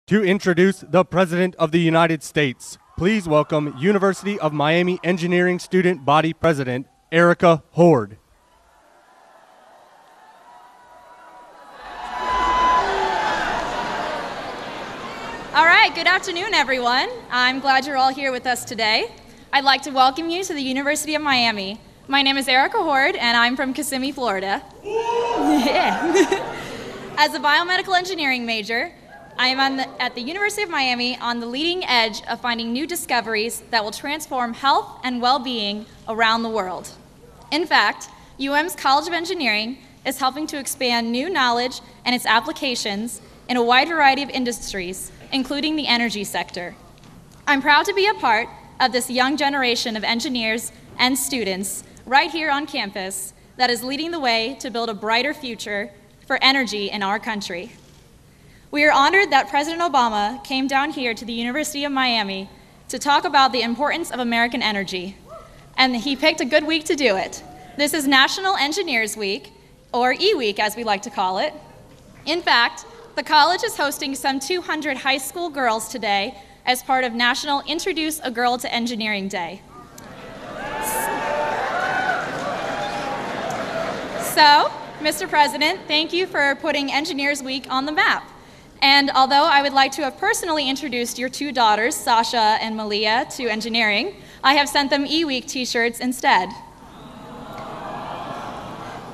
To introduce the President of the United States, please welcome University of Miami Engineering Student Body President, Erica Horde. All right, good afternoon, everyone. I'm glad you're all here with us today. I'd like to welcome you to the University of Miami. My name is Erica Horde, and I'm from Kissimmee, Florida. Yeah. As a biomedical engineering major, I am at the University of Miami on the leading edge of finding new discoveries that will transform health and well-being around the world. In fact, UM's College of Engineering is helping to expand new knowledge and its applications in a wide variety of industries, including the energy sector. I'm proud to be a part of this young generation of engineers and students right here on campus that is leading the way to build a brighter future for energy in our country. We are honored that President Obama came down here to the University of Miami to talk about the importance of American energy, and he picked a good week to do it. This is National Engineers Week, or E-Week as we like to call it. In fact, the college is hosting some 200 high school girls today as part of National Introduce a Girl to Engineering Day. So, Mr. President, thank you for putting Engineers Week on the map. And although I would like to have personally introduced your two daughters, Sasha and Malia, to engineering, I have sent them E-Week t-shirts instead.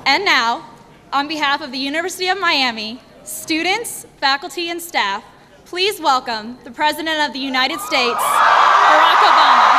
And now, on behalf of the University of Miami, students, faculty, and staff, please welcome the President of the United States, Barack Obama.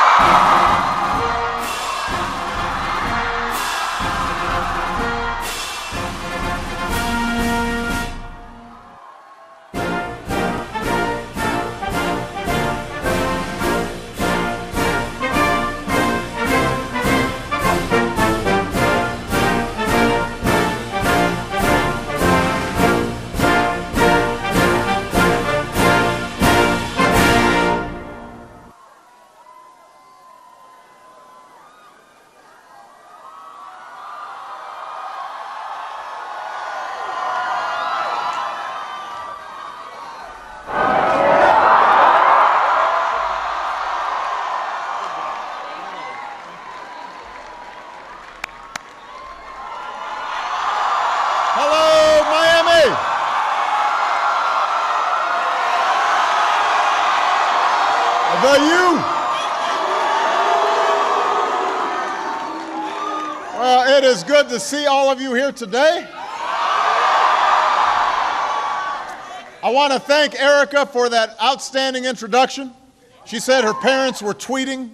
Well, it is good to see all of you here today. I want to thank Erica for that outstanding introduction. She said her parents were tweeting.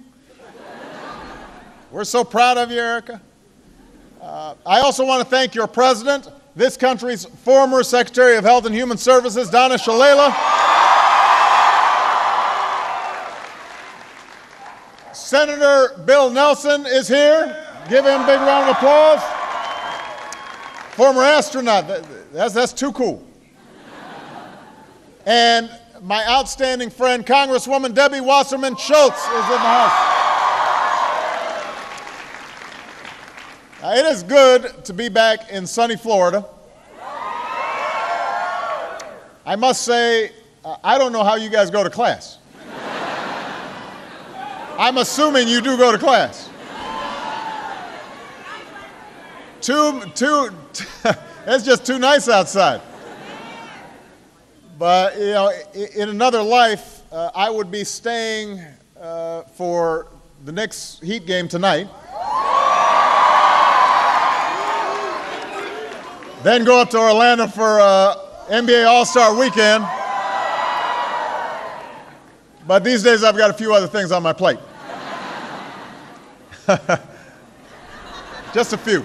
We're so proud of you, Erica. I also want to thank your president, this country's former Secretary of Health and Human Services, Donna Shalala. Senator Bill Nelson is here. Give him a big round of applause. Former astronaut, that's too cool. And my outstanding friend, Congresswoman Debbie Wasserman Schultz, is in the house. It is good to be back in sunny Florida. I must say, I don't know how you guys go to class. I'm assuming you do go to class. It's just too nice outside. But, you know, in another life, I would be staying for the Knicks Heat game tonight. Then go up to Orlando for NBA All-Star Weekend. But these days, I've got a few other things on my plate. Just a few.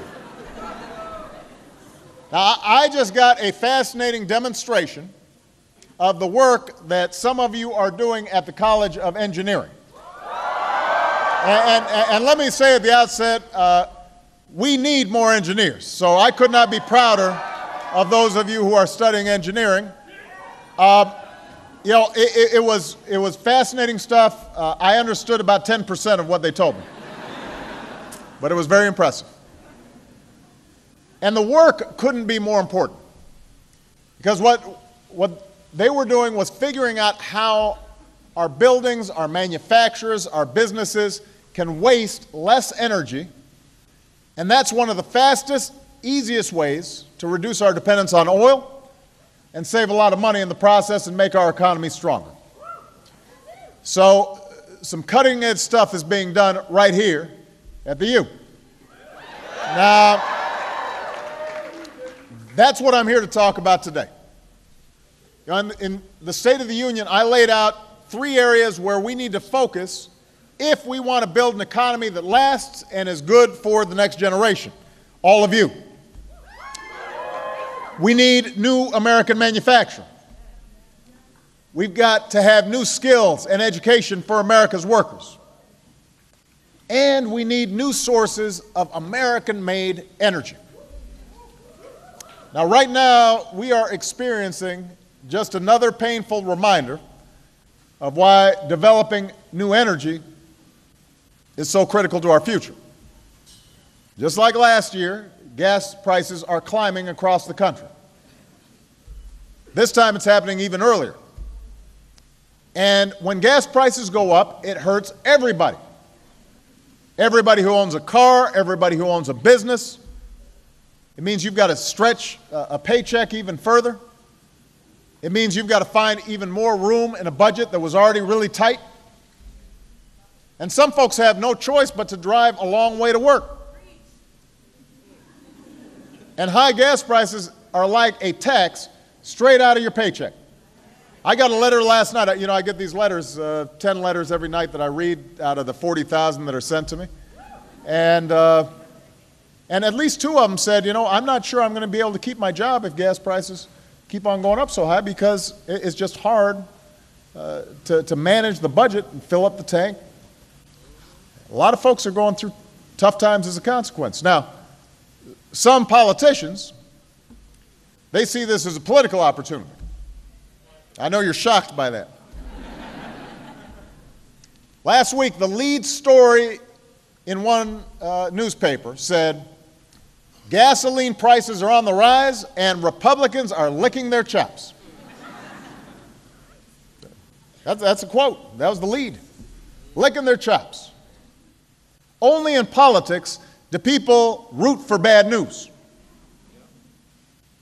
Now, I just got a fascinating demonstration of the work that some of you are doing at the College of Engineering. And let me say at the outset, we need more engineers. So I could not be prouder of those of you who are studying engineering. You know, it was fascinating stuff. I understood about 10% of what they told me. But it was very impressive. And the work couldn't be more important. Because what they were doing was figuring out how our buildings, our manufacturers, our businesses can waste less energy. And that's one of the fastest, easiest ways to reduce our dependence on oil and save a lot of money in the process and make our economy stronger. So some cutting-edge stuff is being done right here at the U. Now, that's what I'm here to talk about today. In the State of the Union, I laid out 3 areas where we need to focus if we want to build an economy that lasts and is good for the next generation, all of you. We need new American manufacturing. We've got to have new skills and education for America's workers. And we need new sources of American-made energy. Now, right now, we are experiencing just another painful reminder of why developing new energy is so critical to our future. Just like last year, gas prices are climbing across the country. This time it's happening even earlier. And when gas prices go up, it hurts everybody. Everybody who owns a car, everybody who owns a business. It means you've got to stretch a paycheck even further. It means you've got to find even more room in a budget that was already really tight. And some folks have no choice but to drive a long way to work. And high gas prices are like a tax straight out of your paycheck. I got a letter last night. You know, I get these letters, 10 letters every night that I read out of the 40,000 that are sent to me. And at least 2 of them said, you know, I'm not sure I'm going to be able to keep my job if gas prices keep on going up so high because it's just hard to manage the budget and fill up the tank. A lot of folks are going through tough times as a consequence. Now, some politicians, they see this as a political opportunity. I know you're shocked by that. Last week, the lead story in one newspaper said, gasoline prices are on the rise and Republicans are licking their chops. That's a quote. That was the lead. Licking their chops. Only in politics do people root for bad news.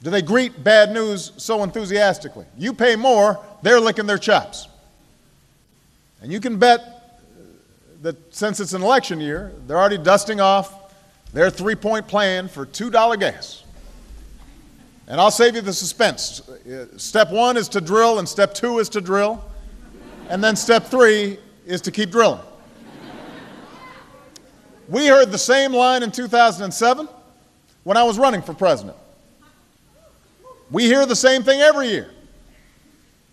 Do they greet bad news so enthusiastically? You pay more, they're licking their chops. And you can bet that since it's an election year, they're already dusting off their 3-point plan for $2 gas. And I'll save you the suspense. Step 1 is to drill, and step 2 is to drill. And then step 3 is to keep drilling. We heard the same line in 2007 when I was running for president. We hear the same thing every year.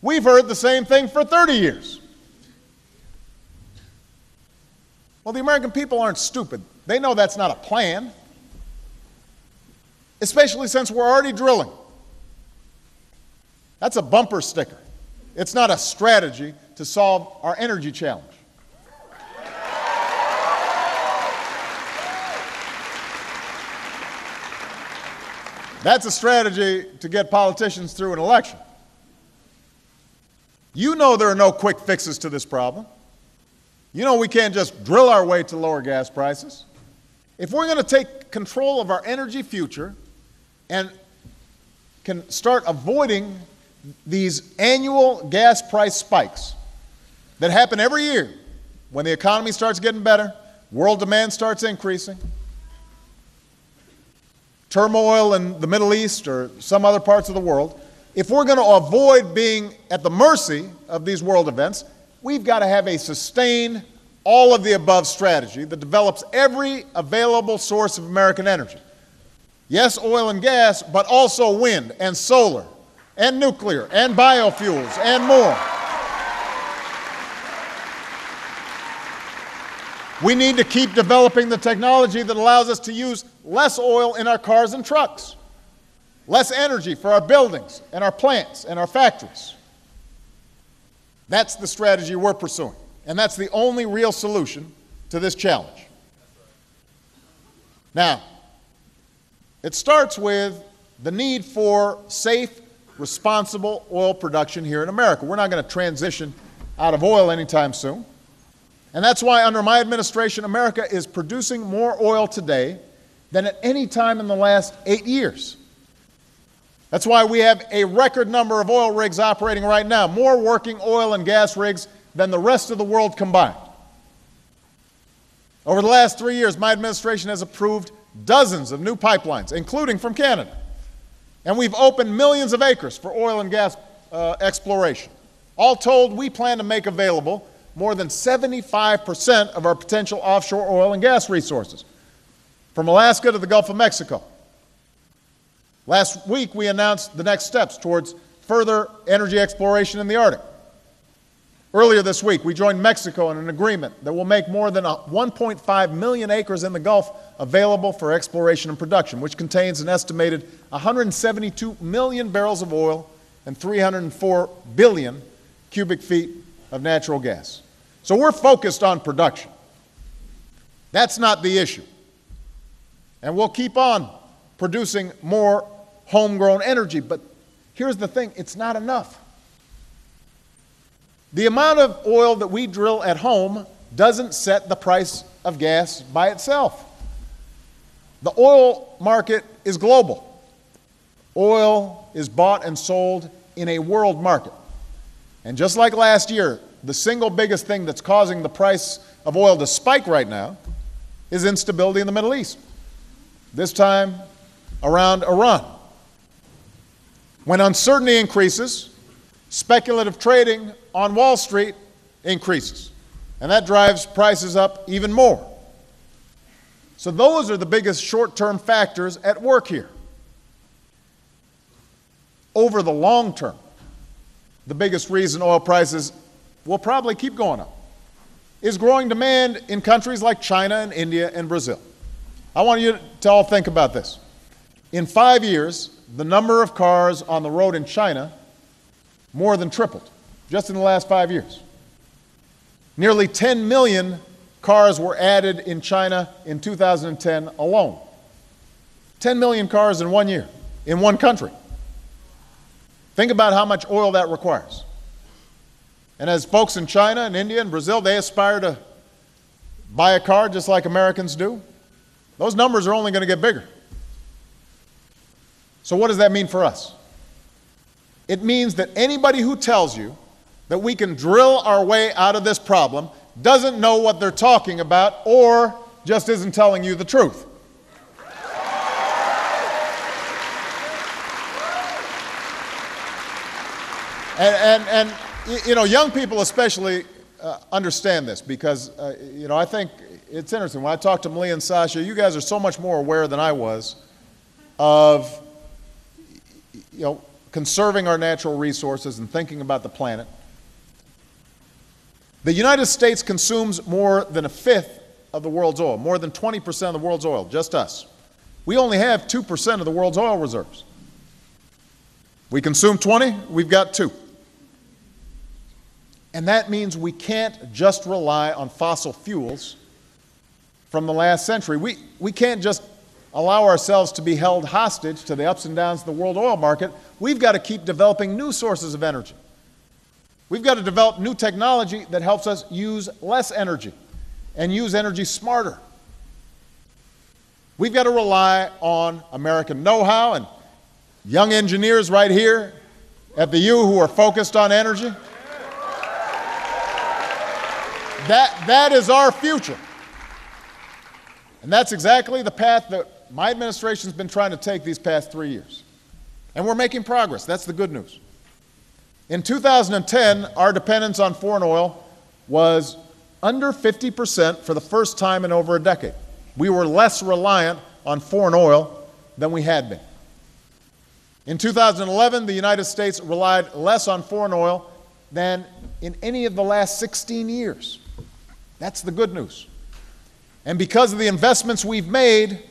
We've heard the same thing for 30 years. Well, the American people aren't stupid. They know that's not a plan, especially since we're already drilling. That's a bumper sticker. It's not a strategy to solve our energy challenge. That's a strategy to get politicians through an election. You know there are no quick fixes to this problem. You know we can't just drill our way to lower gas prices. If we're going to take control of our energy future and can start avoiding these annual gas price spikes that happen every year when the economy starts getting better, world demand starts increasing, turmoil in the Middle East or some other parts of the world, if we're going to avoid being at the mercy of these world events, we've got to have a sustained, all-of-the-above strategy that develops every available source of American energy. Yes, oil and gas, but also wind and solar and nuclear and biofuels and more. We need to keep developing the technology that allows us to use less oil in our cars and trucks, less energy for our buildings and our plants and our factories. That's the strategy we're pursuing, and that's the only real solution to this challenge. Now, it starts with the need for safe, responsible oil production here in America. We're not going to transition out of oil anytime soon. And that's why under my administration, America is producing more oil today than at any time in the last 8 years. That's why we have a record number of oil rigs operating right now, more working oil and gas rigs than the rest of the world combined. Over the last 3 years, my administration has approved dozens of new pipelines, including from Canada. And we've opened millions of acres for oil and gas exploration. All told, we plan to make available more than 75% of our potential offshore oil and gas resources, from Alaska to the Gulf of Mexico. Last week, we announced the next steps towards further energy exploration in the Arctic. Earlier this week, we joined Mexico in an agreement that will make more than 1.5 million acres in the Gulf available for exploration and production, which contains an estimated 172 million barrels of oil and 304 billion cubic feet of natural gas. So we're focused on production. That's not the issue. And we'll keep on producing more homegrown energy. But here's the thing, it's not enough. The amount of oil that we drill at home doesn't set the price of gas by itself. The oil market is global. Oil is bought and sold in a world market. And just like last year, the single biggest thing that's causing the price of oil to spike right now is instability in the Middle East. This time around Iran. When uncertainty increases, speculative trading on Wall Street increases, and that drives prices up even more. So those are the biggest short-term factors at work here. Over the long term, the biggest reason oil prices will probably keep going up is growing demand in countries like China and India and Brazil. I want you to all think about this. In 5 years, the number of cars on the road in China more than tripled, just in the last 5 years. Nearly 10 million cars were added in China in 2010 alone. 10 million cars in 1 year, in one country. Think about how much oil that requires. And as folks in China and India and Brazil, they aspire to buy a car just like Americans do, those numbers are only going to get bigger. So what does that mean for us? It means that anybody who tells you that we can drill our way out of this problem doesn't know what they're talking about or just isn't telling you the truth. And you know, young people especially understand this because, you know, I think it's interesting. When I talk to Malia and Sasha, you guys are so much more aware than I was of, you know, conserving our natural resources and thinking about the planet. The United States consumes more than a fifth of the world's oil, more than 20% of the world's oil, just us. We only have 2% of the world's oil reserves. We consume 20, we've got 2. And that means we can't just rely on fossil fuels from the last century. We can't just allow ourselves to be held hostage to the ups and downs of the world oil market. We've got to keep developing new sources of energy. We've got to develop new technology that helps us use less energy and use energy smarter. We've got to rely on American know-how and young engineers right here at the U who are focused on energy. That is our future. And that's exactly the path that my administration's been trying to take these past 3 years. And we're making progress. That's the good news. In 2010, our dependence on foreign oil was under 50% for the first time in over a decade. We were less reliant on foreign oil than we had been. In 2011, the United States relied less on foreign oil than in any of the last 16 years. That's the good news. And because of the investments we've made,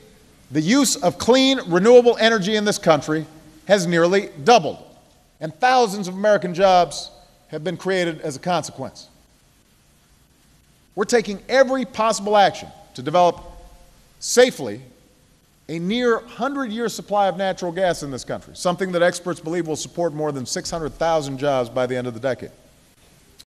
the use of clean, renewable energy in this country has nearly doubled. And thousands of American jobs have been created as a consequence. We're taking every possible action to develop safely a near 100-year supply of natural gas in this country, something that experts believe will support more than 600,000 jobs by the end of the decade.